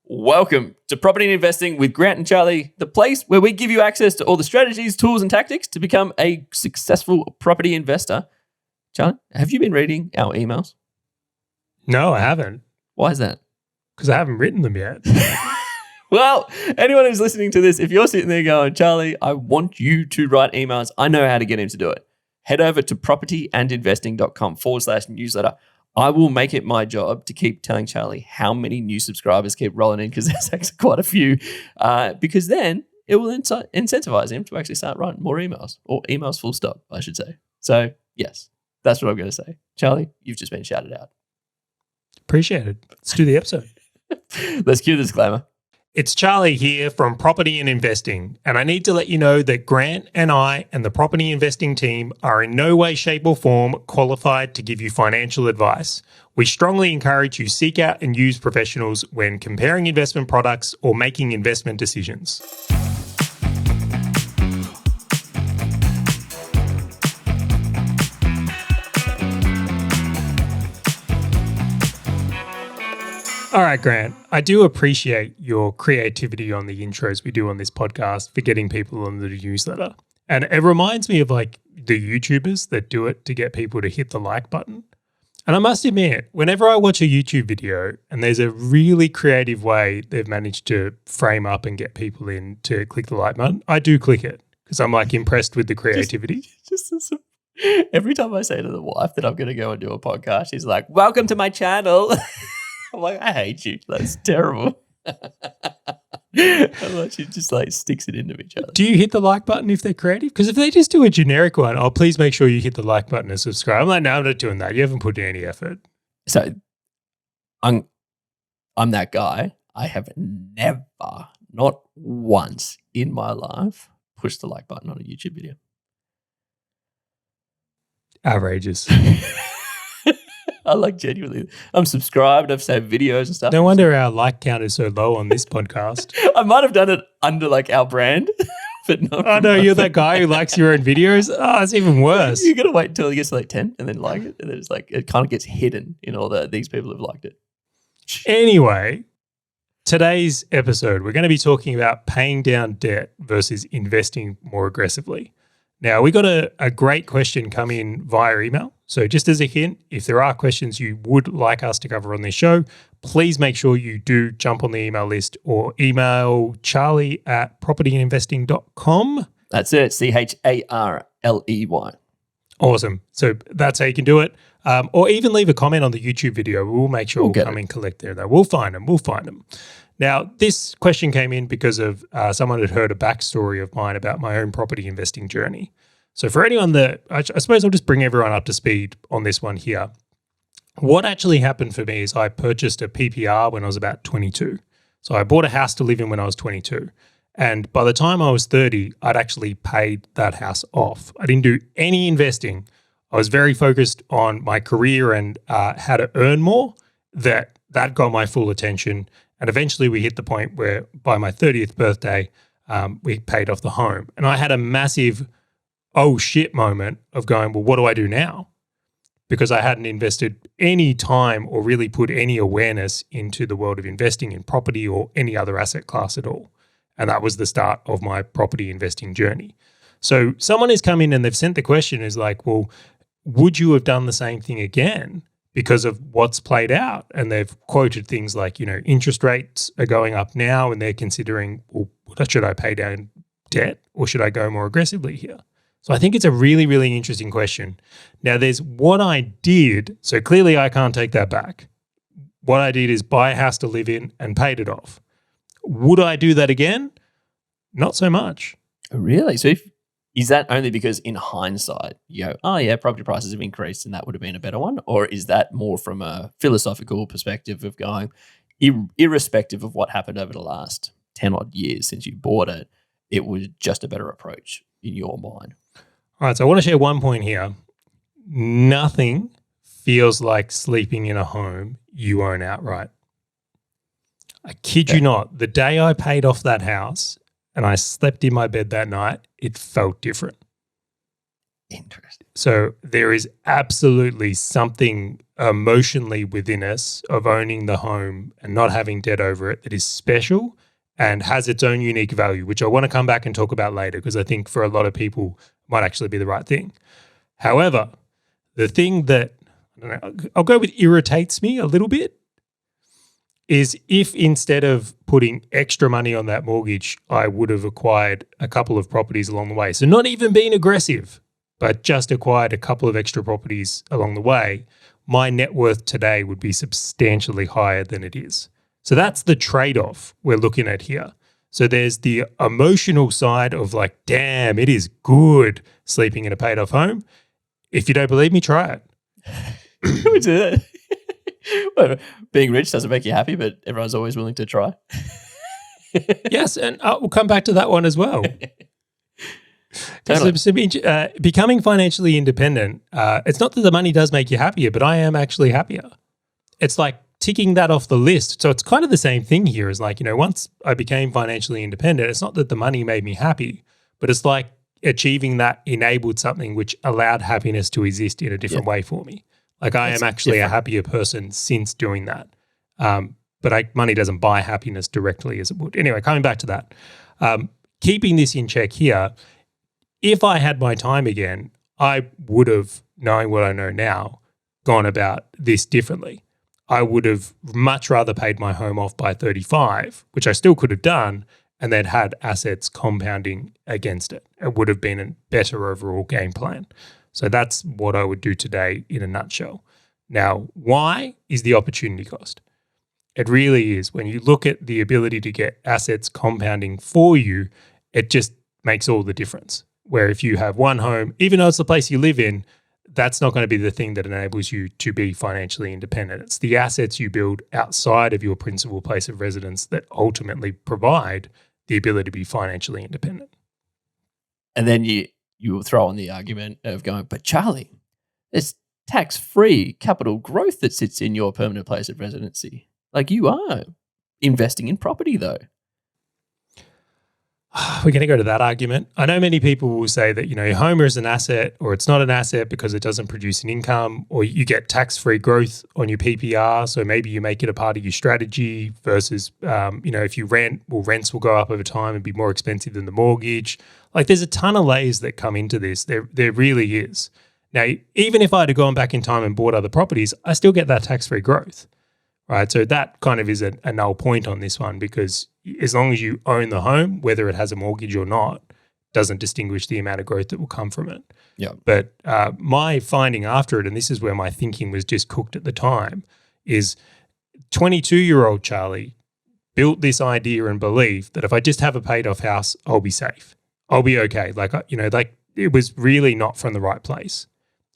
Welcome to Property and Investing with Grant and Charlie, the place where we give you access to all the strategies, tools, and tactics to become a successful property investor. Charlie, have you been reading our emails? No, I haven't. Why is that? Because I haven't written them yet. Well, anyone who's listening to this, if you're sitting there going, Charlie, I want you to write emails, I know how to get him to do it. Head over to propertyandinvesting.com/newsletter. I will make it my job to keep telling Charlie how many new subscribers keep rolling in, because there's actually quite a few, because then it will incentivize him to actually start writing more emails, or emails full stop, I should say. So yes, that's what I'm going to say. Charlie, you've just been shouted out. Appreciate it. Let's do the episode. Let's cue the disclaimer. It's Charlie here from Property and Investing, and I need to let you know that Grant and I and the property investing team are in no way, shape or form qualified to give you financial advice. We strongly encourage you seek out and use professionals when comparing investment products or making investment decisions. All right, Grant, I do appreciate your creativity on the intros we do on this podcast for getting people on the newsletter. And it reminds me of like the YouTubers that do it to get people to hit the like button. And I must admit, whenever I watch a YouTube video and there's a really creative way they've managed to frame up and get people in to click the like button, I do click it because I'm like impressed with the creativity. Every time I say to the wife that I'm going to go and do a podcast, she's like, welcome to my channel. I'm like, I hate you. That's terrible. She just like sticks it into each other. Do you hit the like button if they're creative? Because if they just do a generic one, oh, please make sure you hit the like button and subscribe. I'm like, no, I'm not doing that. You haven't put in any effort. So I'm that guy. I have never, not once in my life, pushed the like button on a YouTube video. Outrageous. I like genuinely. I'm subscribed. I've saved videos and stuff. No wonder our like count is so low on this podcast. I might have done it under like our brand, but not. Oh no, you're that guy who likes your own videos. Oh, it's even worse. You got to wait until it gets to like 10 and then like it, and then it's like it kind of gets hidden in all these people have liked it. Anyway, today's episode, we're going to be talking about paying down debt versus investing more aggressively. Now, we got a great question come in via email. So just as a hint, if there are questions you would like us to cover on this show, please make sure you do jump on the email list or email charlie@propertyandinvesting.com. That's it, CHARLEY. Awesome. So that's how you can do it. Or even leave a comment on the YouTube video. We'll make sure we'll come and collect there. Though. We'll find them. Now, this question came in because of someone had heard a backstory of mine about my own property investing journey. So for anyone that, I suppose I'll just bring everyone up to speed on this one here. What actually happened for me is I purchased a PPR when I was about 22. So I bought a house to live in when I was 22. And by the time I was 30, I'd actually paid that house off. I didn't do any investing. I was very focused on my career and how to earn more. That got my full attention. And eventually we hit the point where by my 30th birthday, we paid off the home. And I had a massive oh shit moment of going, well, what do I do now? Because I hadn't invested any time or really put any awareness into the world of investing in property or any other asset class at all. And that was the start of my property investing journey. So someone has come in and they've sent the question is like, well, would you have done the same thing again because of what's played out? And they've quoted things like, interest rates are going up now and they're considering, well, should I pay down debt or should I go more aggressively here? So I think it's a really, really interesting question. Now there's what I did. So clearly I can't take that back. What I did is buy a house to live in and paid it off. Would I do that again? Not so much. Really? So is that only because in hindsight, you go, oh yeah, property prices have increased and that would have been a better one? Or is that more from a philosophical perspective of going, irrespective of what happened over the last 10 odd years since you bought it, it was just a better approach in your mind? All right, so I want to share one point here. Nothing feels like sleeping in a home you own outright. I kid you not, the day I paid off that house and I slept in my bed that night, it felt different. Interesting. So there is absolutely something emotionally within us of owning the home and not having debt over it that is special and has its own unique value, which I want to come back and talk about later because I think for a lot of people might actually be the right thing. However, the thing that I'll go with irritates me a little bit is if instead of putting extra money on that mortgage, I would have acquired a couple of properties along the way. So not even being aggressive, but just acquired a couple of extra properties along the way, my net worth today would be substantially higher than it is. So that's the trade-off we're looking at here. So there's the emotional side of like, damn, it is good sleeping in a paid off home. If you don't believe me, try it. We do that. Well, being rich doesn't make you happy, but everyone's always willing to try. Yes, and we'll come back to that one as well. Totally. Becoming financially independent, it's not that the money does make you happier, but I am actually happier. It's like ticking that off the list. So it's kind of the same thing here as like, once I became financially independent, it's not that the money made me happy, but it's like achieving that enabled something which allowed happiness to exist in a different way for me. Like I am actually a happier person since doing that. But money doesn't buy happiness directly as it would. Anyway, coming back to that, keeping this in check here, if I had my time again, I would have, knowing what I know now, gone about this differently. I would have much rather paid my home off by 35, which I still could have done, and then had assets compounding against it. It would have been a better overall game plan. So that's what I would do today in a nutshell. Now, why is the opportunity cost? It really is. When you look at the ability to get assets compounding for you, it just makes all the difference. Where if you have one home, even though it's the place you live in, that's not going to be the thing that enables you to be financially independent. It's the assets you build outside of your principal place of residence that ultimately provide the ability to be financially independent. And then you will throw on the argument of going, but Charlie, it's tax-free capital growth that sits in your permanent place of residency. Like you are investing in property though. We're going to go to that argument. I know many people will say that, your home is an asset or it's not an asset because it doesn't produce an income, or you get tax-free growth on your PPR. So maybe you make it a part of your strategy versus, if you rent, rents will go up over time and be more expensive than the mortgage. Like there's a ton of layers that come into this. There really is. Now, even if I had gone back in time and bought other properties, I still get that tax-free growth, right? So that kind of is a null point on this one, because as long as you own the home, whether it has a mortgage or not, doesn't distinguish the amount of growth that will come from it. Yeah. But my finding after it, and this is where my thinking was just cooked at the time, is 22-year-old Charlie built this idea and belief that if I just have a paid off house, I'll be safe. I'll be okay. Like it was really not from the right place.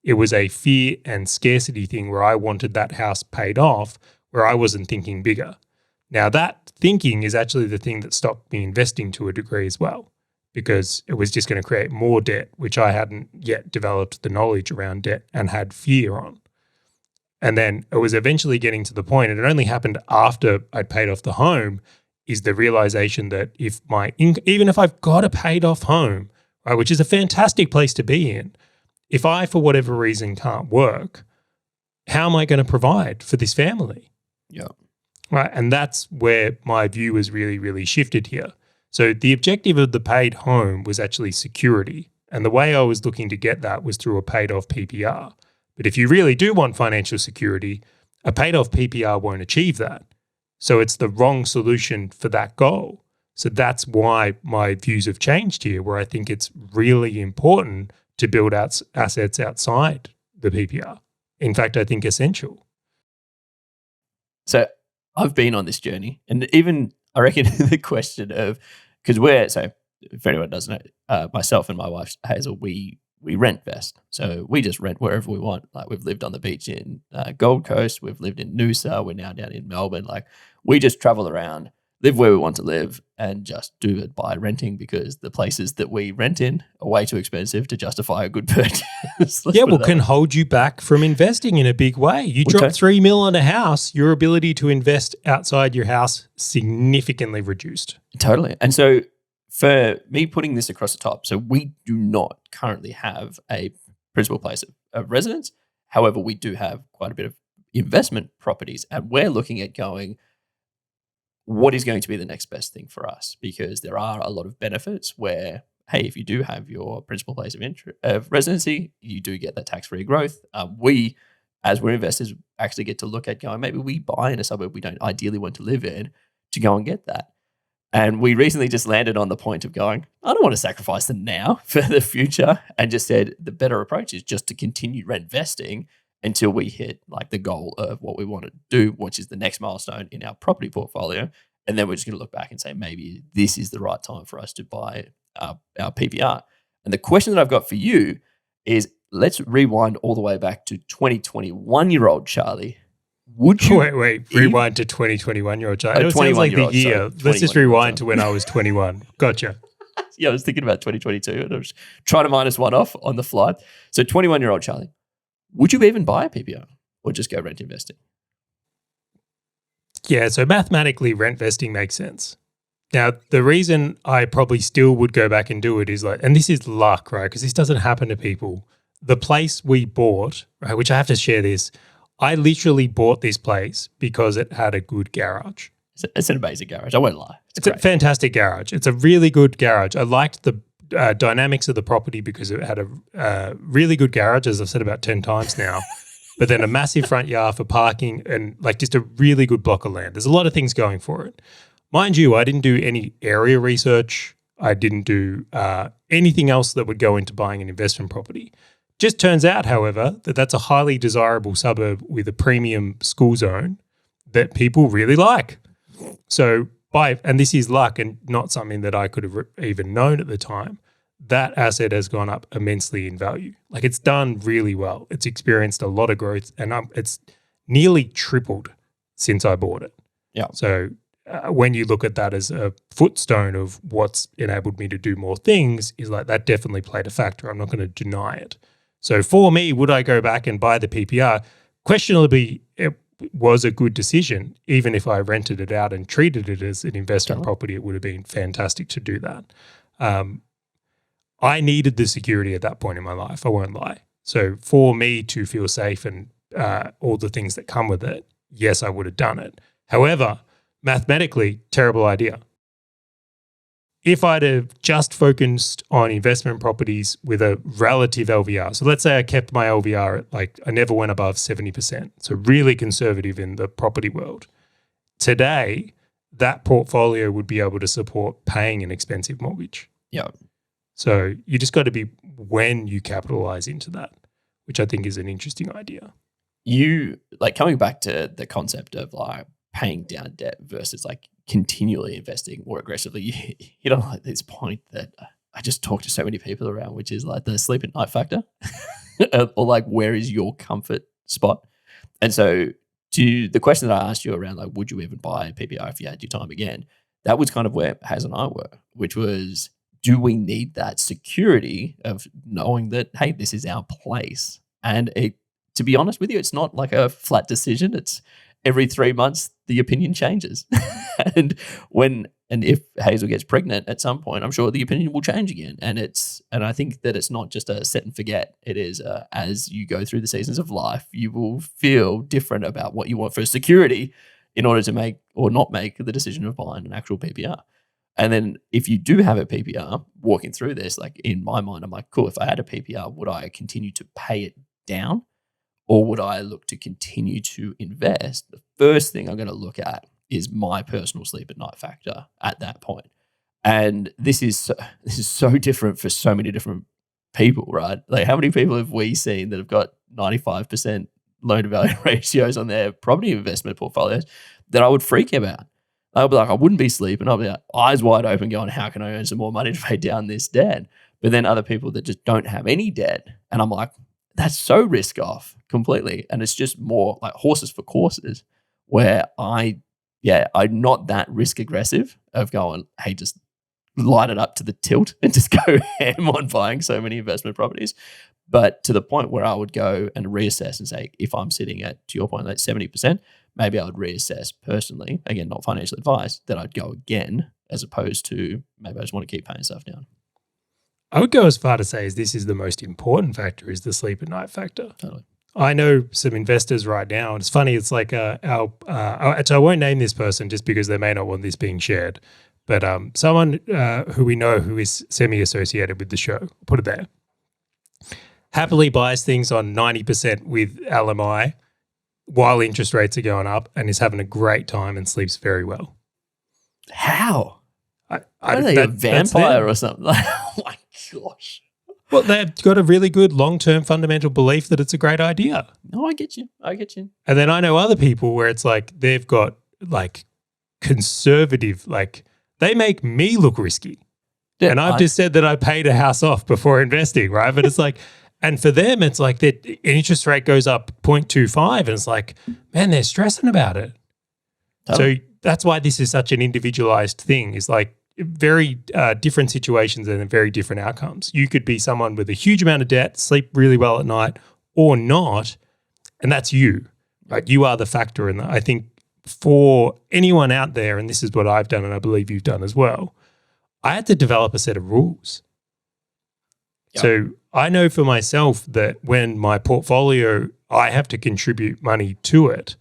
It was a fear and scarcity thing where I wanted that house paid off, where I wasn't thinking bigger. Now that thinking is actually the thing that stopped me investing to a degree as well, because it was just going to create more debt, which I hadn't yet developed the knowledge around debt and had fear on. And then it was eventually getting to the point, and it only happened after I'd paid off the home, is the realization that if even if I've got a paid off home, right, which is a fantastic place to be in, if I, for whatever reason, can't work, how am I going to provide for this family? Yeah. Right. And that's where my view has really, really shifted here. So the objective of the paid home was actually security. And the way I was looking to get that was through a paid off PPR. But if you really do want financial security, a paid off PPR won't achieve that. So it's the wrong solution for that goal. So that's why my views have changed here, where I think it's really important to build out assets outside the PPR. In fact, I think essential. So I've been on this journey, and even I reckon the question of, because if anyone doesn't know, myself and my wife Hazel, we rent vest. So we just rent wherever we want. Like we've lived on the beach in Gold Coast, we've lived in Noosa, we're now down in Melbourne. Like we just travel around, live where we want to live, and just do it by renting, because the places that we rent in are way too expensive to justify a good purchase. Can hold you back from investing in a big way. You drop 3 mil on a house, your ability to invest outside your house significantly reduced. Totally. And so for me putting this across the top, so we do not currently have a principal place of residence. However, we do have quite a bit of investment properties, and we're looking at going, what is going to be the next best thing for us? Because there are a lot of benefits where, hey, if you do have your principal place of residency, you do get that tax-free growth. We, as we're investors, actually get to look at going, maybe we buy in a suburb we don't ideally want to live in to go and get that. And we recently just landed on the point of going, I don't want to sacrifice them now for the future, and just said the better approach is just to continue rentvesting until we hit like the goal of what we want to do, which is the next milestone in our property portfolio. And then we're just going to look back and say, maybe this is the right time for us to buy our PPR. And the question that I've got for you is, let's rewind all the way back to 2021-year-old Charlie. Would you rewind to 2021-year-old Charlie? It sounds like the year. Let's just rewind to when I was 21. Gotcha. Yeah, I was thinking about 2022 and I was trying to minus one off on the fly. So 21-year-old Charlie, would you even buy a PPR or just go rent investing? Yeah, so mathematically, rent vesting makes sense. Now, the reason I probably still would go back and do it is like, and this is luck, right? Because this doesn't happen to people. The place we bought, right, which I have to share this, I literally bought this place because it had a good garage. It's an amazing garage. I won't lie. It's a fantastic garage. It's a really good garage. I liked the dynamics of the property because it had a really good garage, as I've said about 10 times now, but then a massive front yard for parking and like just a really good block of land. There's a lot of things going for it. Mind you, I didn't do any area research. I didn't do anything else that would go into buying an investment property. Just turns out, however, that that's a highly desirable suburb with a premium school zone that people really like. So and this is luck and not something that I could have even known at the time, that asset has gone up immensely in value. Like it's done really well. It's experienced a lot of growth and it's nearly tripled since I bought it. Yeah. So when you look at that as a footstone of what's enabled me to do more things, is like that definitely played a factor. I'm not going to deny it. So for me, would I go back and buy the PPR? Questionably, it was a good decision. Even if I rented it out and treated it as an investment property, it would have been fantastic to do that. I needed the security at that point in my life, I won't lie. So for me to feel safe and all the things that come with it, yes, I would have done it. However, mathematically, terrible idea. If I'd have just focused on investment properties with a relative LVR, so let's say I kept my LVR at like, I never went above 70%, so really conservative in the property world. Today, that portfolio would be able to support paying an expensive mortgage. Yeah. So you just got to be when you capitalize into that, which I think is an interesting idea. You, like coming back to the concept of like paying down debt versus like continually investing more aggressively, you know, like this point that I just talk to so many people around, which is like the sleep at night factor or like, where is your comfort spot? And so to the question that I asked you around like, would you even buy a PPR if you had your time again? That was kind of where Haz and I were, which was, do we need that security of knowing that, hey, this is our place? And to be honest with you, it's not like a flat decision. It's every 3 months, the opinion changes. and if Hazel gets pregnant at some point, I'm sure the opinion will change again. And I think that it's not just a set and forget. It is as you go through the seasons of life, you will feel different about what you want for security in order to make or not make the decision of buying an actual PPR. And then if you do have a PPR, walking through this, like in my mind, I'm like, cool, if I had a PPR, would I continue to pay it down or would I look to continue to invest? The first thing I'm going to look at is my personal sleep at night factor at that point. And this is so different for so many different people, right? Like how many people have we seen that have got 95% loan to value ratios on their property investment portfolios that I would freak about? I'll be like, I wouldn't be sleeping. I'll be like, eyes wide open going, how can I earn some more money to pay down this debt? But then other people that just don't have any debt. And I'm like, that's so risk off completely. And it's just more like horses for courses where I'm not that risk aggressive of going, hey, just light it up to the tilt and just go ham on buying so many investment properties. But to the point where I would go and reassess and say, if I'm sitting at, to your point, like 70%, maybe I would reassess personally, again, not financial advice, that I'd go again, as opposed to maybe I just want to keep paying stuff down. I would go as far to say as this is the most important factor, is the sleep at night factor. Totally. I know some investors right now, and it's funny. It's like so I won't name this person just because they may not want this being shared, but someone who we know who is semi-associated with the show, put it there, happily buys things on 90% with LMI while interest rates are going up and is having a great time and sleeps very well. How? Are they a vampire or something? Oh my gosh. Well, they've got a really good long-term fundamental belief that it's a great idea. No, I get you. And then I know other people where it's like they've got like conservative, like they make me look risky. Yeah, and I've just said that I paid a house off before investing, right? But it's like, and for them, it's like that interest rate goes up 0.25 and it's like, man, they're stressing about it. So that's why this is such an individualized thing, is like very different situations and very different outcomes. You could be someone with a huge amount of debt, sleep really well at night, or not, and that's you, right? You are the factor in that. I think for anyone out there, and this is what I've done and I believe you've done as well, I had to develop a set of rules. Yep. So I know for myself that when my portfolio, I have to contribute money to it,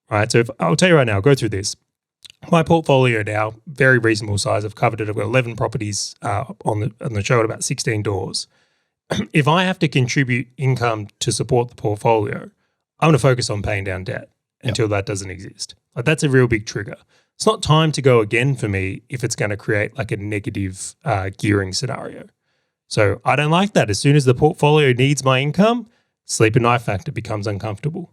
right? So I'll tell you right now, I'll go through this. My portfolio now, very reasonable size. I've covered it. I've got 11 properties on the show at about 16 doors. If I have to contribute income to support the portfolio, I'm going to focus on paying down debt until that doesn't exist. Like that's a real big trigger. It's not time to go again for me if it's going to create like a negative gearing scenario. So I don't like that. As soon as the portfolio needs my income, sleep at night factor becomes uncomfortable.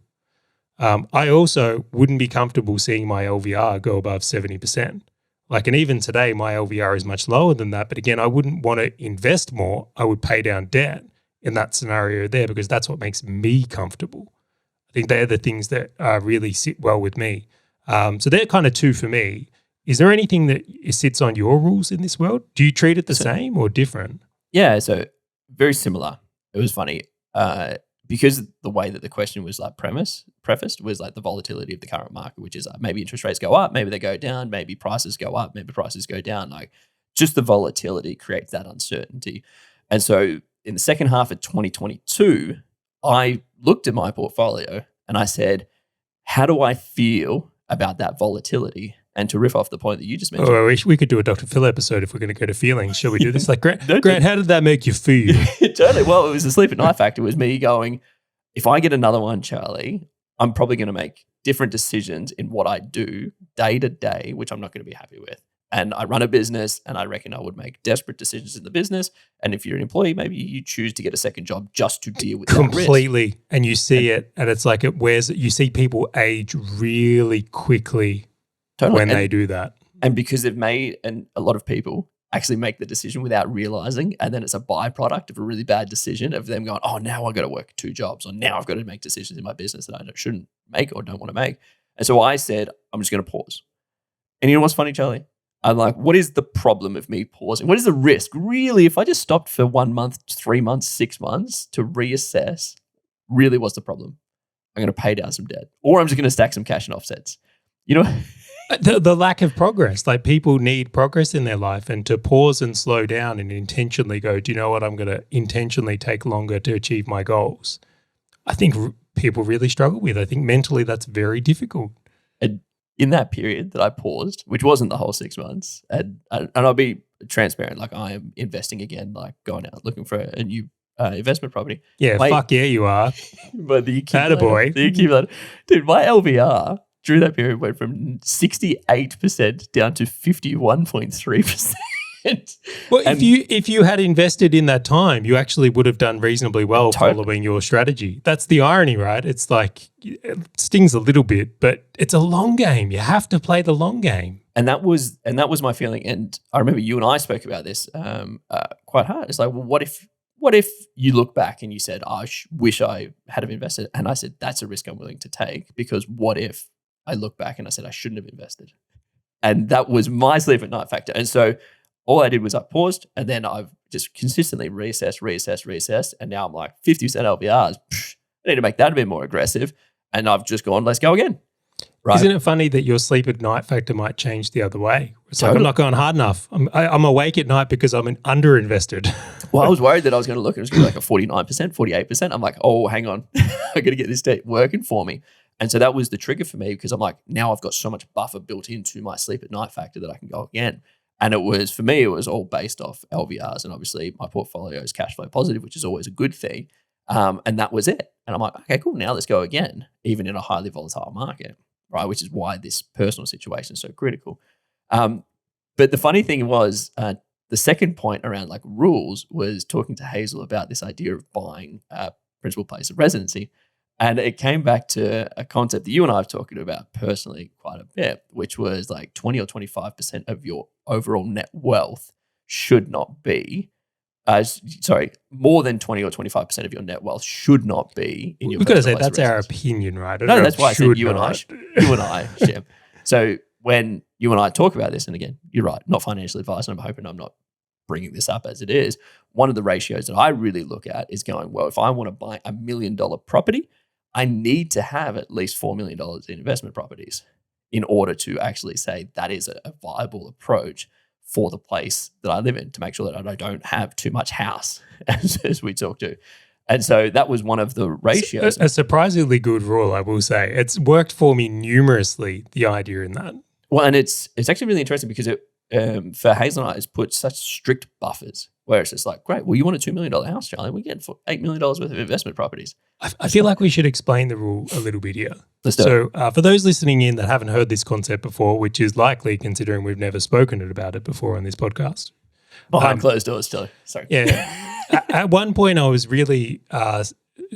I also wouldn't be comfortable seeing my LVR go above 70%. Like, and even today, my LVR is much lower than that. But again, I wouldn't want to invest more. I would pay down debt in that scenario there because that's what makes me comfortable. I think they're the things that really sit well with me. So they're kind of two for me. Is there anything that sits on your rules in this world? Do you treat it the same or different? Yeah, so very similar. It was funny. Because the way that the question was like prefaced was like the volatility of the current market, which is like maybe interest rates go up, maybe they go down, maybe prices go up, maybe prices go down. Like just the volatility creates that uncertainty. And so in the second half of 2022, I looked at my portfolio and I said, how do I feel about that volatility? And to riff off the point that you just mentioned. Oh, we could do a Dr. Phil episode if we're going to go to feelings. Shall we do this? Like, Grant, how did that make you feel? Totally. Well, it was the sleep at night factor. It was me going, if I get another one, Charlie, I'm probably going to make different decisions in what I do day to day, which I'm not going to be happy with. And I run a business and I reckon I would make desperate decisions in the business. And if you're an employee, maybe you choose to get a second job just to deal with completely. That risk. And you see it and it's like you see people age really quickly. Totally. When they do that. And because they've made, and a lot of people actually make the decision without realizing, and then it's a byproduct of a really bad decision of them going, oh, now I've got to work 2 jobs, or now I've got to make decisions in my business that I shouldn't make or don't want to make. And so I said, I'm just going to pause. And you know what's funny, Charlie? I'm like, what is the problem of me pausing? What is the risk? Really, if I just stopped for 1 month, 3 months, 6 months to reassess, really what's the problem? I'm going to pay down some debt, or I'm just going to stack some cash and offsets. You know, the lack of progress, like people need progress in their life, and to pause and slow down and intentionally go, do you know what? I'm going to intentionally take longer to achieve my goals. I think people really struggle with. I think mentally that's very difficult. And in that period that I paused, which wasn't the whole 6 months, and I'll be transparent, like I am investing again, like going out looking for a new investment property. Yeah, fuck yeah, you are. But the accumulator, dude, my LVR during that period went from 68% down to 51.3%. Well, if you had invested in that time, you actually would have done reasonably well following your strategy. That's the irony, right? It's like it stings a little bit, but it's a long game. You have to play the long game. And that was my feeling. And I remember you and I spoke about this quite hard. It's like, well, what if you look back and you said, I wish I had have invested? And I said, that's a risk I'm willing to take, because what if I look back and I said I shouldn't have invested? And that was my sleep at night factor. And so all I did was I paused, and then I've just consistently reassessed. And now I'm like 50% LVRs. I need to make that a bit more aggressive. And I've just gone, let's go again. right? Isn't it funny that your sleep at night factor might change the other way? It's Totally. like, I'm not going hard enough. I'm awake at night because I'm underinvested. Well, I was worried that I was going to look and it was going to be like a 49%, 48%. I'm like, oh, hang on. I got to get this date working for me. And so that was the trigger for me because I'm like, now I've got so much buffer built into my sleep at night factor that I can go again. And it was, for me, it was all based off LVRs. And obviously my portfolio is cash flow positive, which is always a good thing. And that was it. And I'm like, okay, cool. Now let's go again, even in a highly volatile market, right? Which is why this personal situation is so critical. But the funny thing was, the second point around like rules was talking to Hazel about this idea of buying a principal place of residency. And it came back to a concept that you and I have talked about personally quite a bit, which was like 20 or 25% of your overall net wealth should not be, more than 20 or 25% of your net wealth should not be in your We've got to say personal place that's of our residence. opinion, right? No, that's why I said you and not. I, Shem. So when you and I talk about this, and again, you're right, not financial advice, and I'm hoping I'm not bringing this up as it is. One of the ratios that I really look at is going, well, if I want to buy $1 million property, I need to have at least $4 million in investment properties in order to actually say that is a viable approach for the place that I live in, to make sure that I don't have too much house, as we talked to. And so that was one of the ratios. A surprisingly good rule, I will say. It's worked for me numerously, the idea in that. Well, and it's actually really interesting because it, for Hazel and I, has put such strict buffers where it's just like, great, well, you want a $2 million house, Charlie? We get for $8 million worth of investment properties. I feel like we should explain the rule a little bit here. Let's do it. For those listening in that haven't heard this concept before, which is likely considering we've never spoken about it before on this podcast. Behind closed doors, Charlie. Sorry. Yeah. At one point, I was really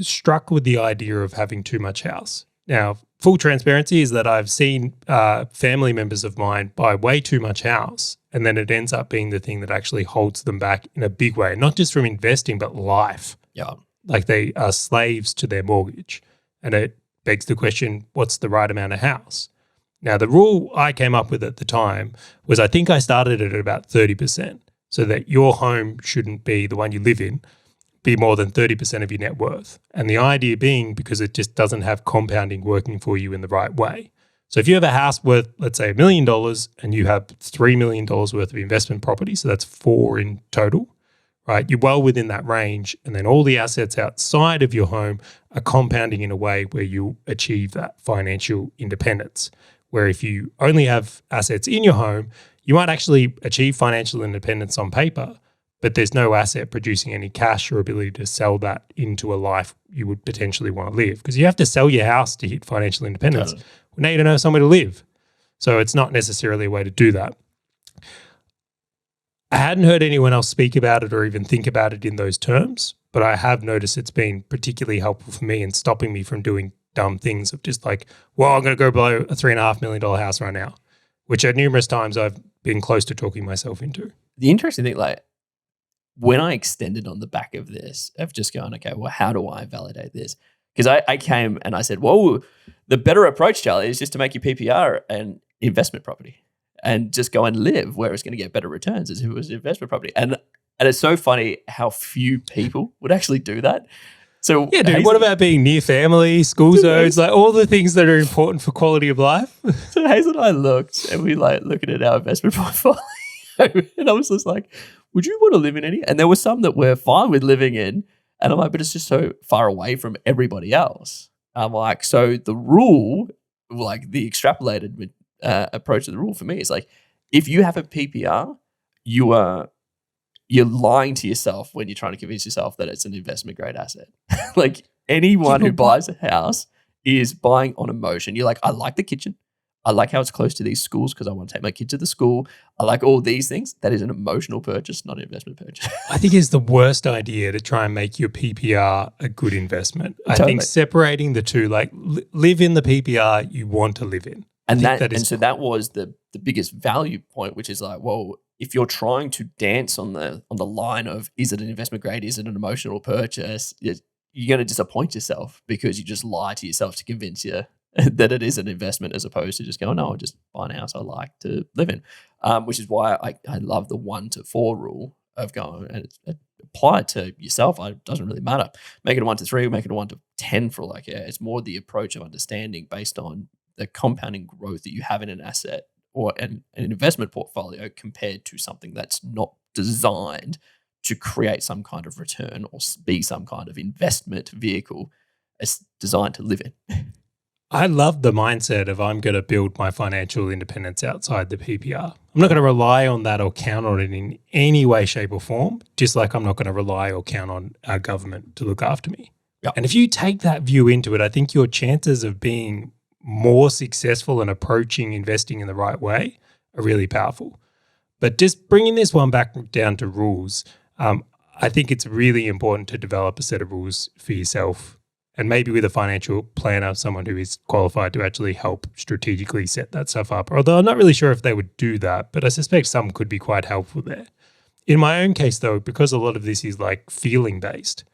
struck with the idea of having too much house. Now, full transparency is that I've seen family members of mine buy way too much house, and then it ends up being the thing that actually holds them back in a big way, not just from investing, but life. Yeah. Like they are slaves to their mortgage. And it begs the question, what's the right amount of house? Now, the rule I came up with at the time was I think I started it at about 30%, so that your home shouldn't be the one you live in, be more than 30% of your net worth. And the idea being because it just doesn't have compounding working for you in the right way. So if you have a house worth, let's say $1 million and you have $3 million worth of investment property, so that's 4 in total, right? You're well within that range. And then all the assets outside of your home are compounding in a way where you achieve that financial independence. Where if you only have assets in your home, you might actually achieve financial independence on paper, but there's no asset producing any cash or ability to sell that into a life you would potentially want to live. Because you have to sell your house to hit financial independence. Totally. Well, now you don't have somewhere to live. So it's not necessarily a way to do that. I hadn't heard anyone else speak about it or even think about it in those terms, but I have noticed it's been particularly helpful for me in stopping me from doing dumb things of just like, well, I'm going to go below a $3.5 million house right now, which at numerous times I've been close to talking myself into. The interesting thing, like when I extended on the back of this, of just going, okay, well, how do I validate this? Because I came and I said, well, the better approach, Charlie, is just to make your PPR an investment property and just go and live where it's going to get better returns as if it was an investment property. And it's so funny how few people would actually do that. So yeah, dude, what about being near family, school zones, like all the things that are important for quality of life? So Hazel and I looked and we like looking at our investment portfolio and I was just like, would you want to live in any? And there were some that we're fine with living in. And I'm like, but it's just so far away from everybody else. I'm like, so the rule, like the extrapolated approach to the rule for me is like, if you have a PPR, you're lying to yourself when you're trying to convince yourself that it's an investment grade asset. Like anyone who buys a house is buying on emotion. You're like, I like the kitchen. I like how it's close to these schools because I want to take my kids to the school. I like all these things. That is an emotional purchase, not an investment purchase. I think it's the worst idea to try and make your PPR a good investment. Totally. I think separating the two, like live in the PPR you want to live in. And that was the biggest value point, which is like, well, if you're trying to dance on the line of is it an investment grade, is it an emotional purchase, you're going to disappoint yourself because you just lie to yourself to convince you that it is an investment as opposed to just going, no, I'll just buy a house I like to live in, which is why I love the 1 to 4 rule of going and apply it to yourself. It doesn't really matter. Make it a 1 to 3, make it a 1 to 10 for like, it's more the approach of understanding based on the compounding growth that you have in an asset or an investment portfolio compared to something that's not designed to create some kind of return or be some kind of investment vehicle. It's designed to live in. I love the mindset of I'm going to build my financial independence outside the PPR. I'm not going to rely on that or count on it in any way, shape, or form, just like I'm not going to rely or count on our government to look after me. Yep. And if you take that view into it, I think your chances of being more successful and approaching investing in the right way are really powerful. But just bringing this one back down to rules, I think it's really important to develop a set of rules for yourself, and maybe with a financial planner, someone who is qualified to actually help strategically set that stuff up. Although I'm not really sure if they would do that, but I suspect some could be quite helpful there. In my own case, though, because a lot of this is like feeling based,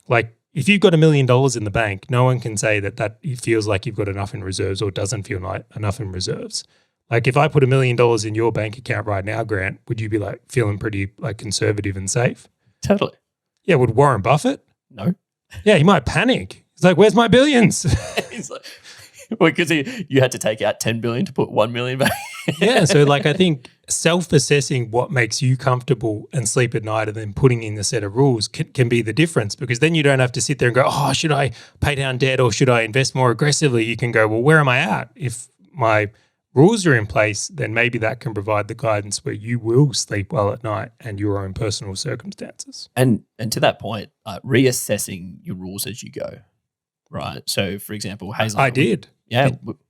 like if you've got $1 million in the bank, no one can say that it feels like you've got enough in reserves or doesn't feel like enough in reserves. Like if I put $1 million in your bank account right now, Grant, would you be like feeling pretty like conservative and safe? Totally. Yeah. Would Warren Buffett? No. Yeah, he might panic. He's like, where's my billions? He's like, well, because you had to take out 10 billion to put 1 million back. Yeah. So like I think self-assessing what makes you comfortable and sleep at night and then putting in a set of rules can be the difference, because then you don't have to sit there and go, oh, should I pay down debt or should I invest more aggressively? You can go, well, where am I at? If my rules are in place, then maybe that can provide the guidance where you will sleep well at night and your own personal circumstances. And to that point, reassessing your rules as you go, right? So, for example, Hazel, I did.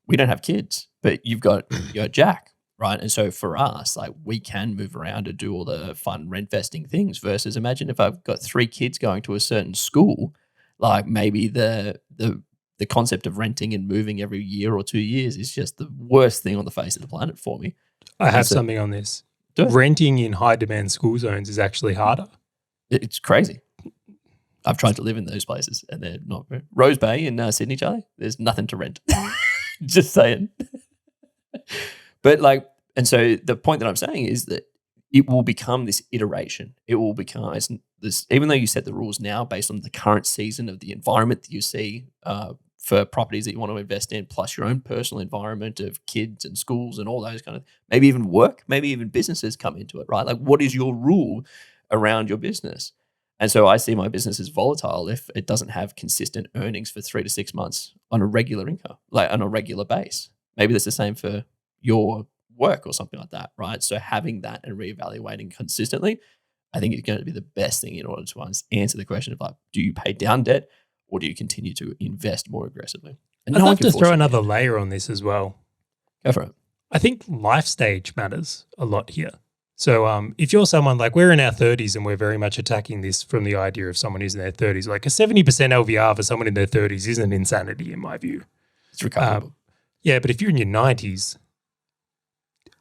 We don't have kids, but you've got Jack, right? And so for us, like we can move around and do all the fun rent vesting things. Versus, imagine if I've got 3 kids going to a certain school, like maybe the concept of renting and moving every year or 2 years is just the worst thing on the face of the planet for me. I have something on this. Renting in high demand school zones is actually harder. It's crazy. I've tried to live in those places and they're not. Rose Bay in Sydney, Charlie, there's nothing to rent. Just saying. But like, and so the point that I'm saying is that it will become this iteration. It will become this, even though you set the rules now based on the current season of the environment that you see for properties that you want to invest in, plus your own personal environment of kids and schools and all those kind of, maybe even work, maybe even businesses come into it, right? Like what is your rule around your business? And so I see my business as volatile if it doesn't have consistent earnings for 3 to 6 months on a regular income, like on a regular base. Maybe that's the same for your work or something like that, right? So having that and reevaluating consistently, I think it's going to be the best thing in order to answer the question of like, do you pay down debt or do you continue to invest more aggressively? And I'd love to throw another layer on this as well. Go for it. I think life stage matters a lot here. So if you're someone like we're in our 30s and we're very much attacking this from the idea of someone who's in their 30s, like a 70% LVR for someone in their 30s isn't insanity in my view. It's recoverable. Yeah, but if you're in your 90s,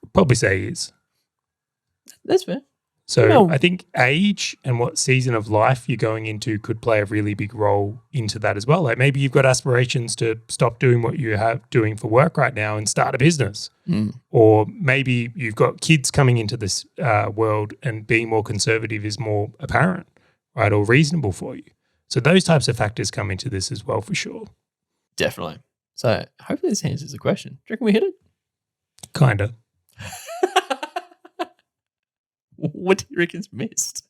I'd probably say it is. That's fair. So I think age and what season of life you're going into could play a really big role into that as well. Like maybe you've got aspirations to stop doing what you have doing for work right now and start a business. Or maybe you've got kids coming into this world and being more conservative is more apparent, right, or reasonable for you. So those types of factors come into this as well for sure. Definitely. So hopefully this answers the question. Do you reckon we hit it? Kind of. What do you reckon's missed?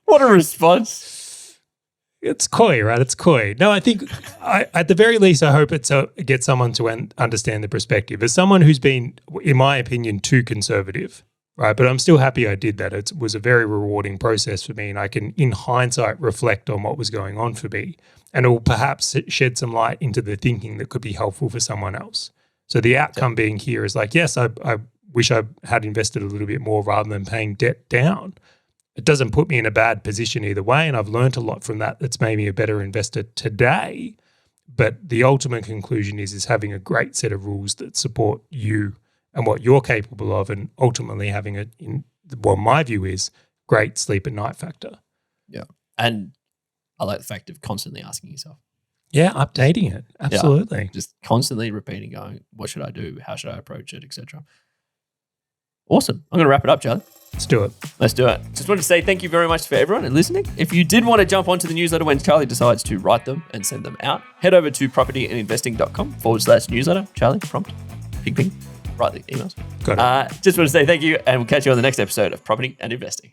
What a response. It's coy, right? It's coy. No, I think at the very least, I hope it gets someone to understand the perspective. As someone who's been, in my opinion, too conservative, right? But I'm still happy I did that. It was a very rewarding process for me, and I can, in hindsight, reflect on what was going on for me, and it will perhaps shed some light into the thinking that could be helpful for someone else. So the outcome being here is like, yes, I wish I had invested a little bit more rather than paying debt down. It doesn't put me in a bad position either way, and I've learned a lot from that that's made me a better investor today. But the ultimate conclusion is having a great set of rules that support you and what you're capable of, and ultimately having my view is great sleep at night factor. Yeah. And I like the fact of constantly asking yourself. Yeah, updating it. Absolutely. Yeah, just constantly repeating, going, what should I do? How should I approach it, etc. Awesome. I'm going to wrap it up, Charlie. Let's do it. Let's do it. Just wanted to say thank you very much for everyone listening. If you did want to jump onto the newsletter when Charlie decides to write them and send them out, head over to propertyandinvesting.com/newsletter. Charlie, prompt, ping, write the emails. Got it. Just want to say thank you, and we'll catch you on the next episode of Property and Investing.